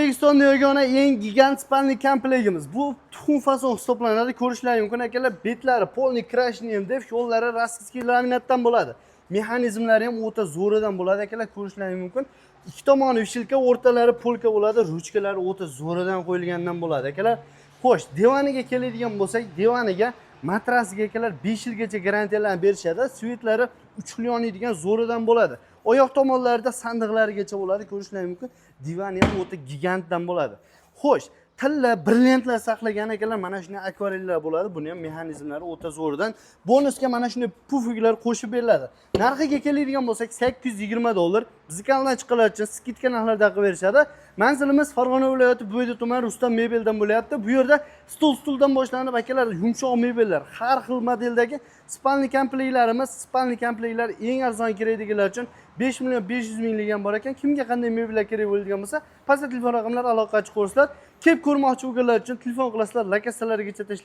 O'zbekistonda yagona eng gigant spalni komplektimiz. Bu tuxum fason hisoblanadi. Ko'rishlaringiz mumkin akalar. Betlari polni krashniy deb yo'llari rossiyskiy laminatdan bo'ladi. Mexanizmlari ham o'ta zo'ridan bo'ladi akalar. Ko'rishlaringiz mumkin. Ikki tomoni vishilka, o'rtalari polka bo'ladi. Ruchkalari o'ta zo'ridan qo'yilgandan bo'ladi akalar. Xo'sh, divaniga keladigan bo'lsak, divaniga matrasiga akalar 5 yilgacha garantiyalarni berishadi. Svetlari uchli yonadigan zo'ridan bo'ladi. Oyoq tomonlarida sandiqlarigacha bo'ladi. Ko'rishlaringiz mumkin. Divan ham o'ta gigantdan bo'ladi. Xo'sh, tilla, brilliantlar saqlagan akalar mana shunday akvarellar bo'ladi. Buni ham mexanizmlari o'ta zo'ridan. Bonusga mana shunday pufiklar qo'shib beriladi. Narxiga keladigan bo'lsak, $820. Bizi kanaldan chiqarlar uchun skidka narxlarda qilib berishadi. Manzilimiz Farg'ona viloyati Bo'yda tuman Rustam mebeldan bo'lyapti. Bu yerda stuldan boshlanib akalar yumshoq mebellar, har xil modeldagi spalni komplektlar eng arzon kerakdiganlar uchun 5 million 500 minglik ham bor ekan. Kimga qanday mebellar kerak bo'ladigan bo'lsa, pastda telefon raqamlari aloqaga chiqarsizlar. Kelib ko'rmoqchi bo'lganlar uchun telefon qilasizlar, lokatsiyalarigacha tashlab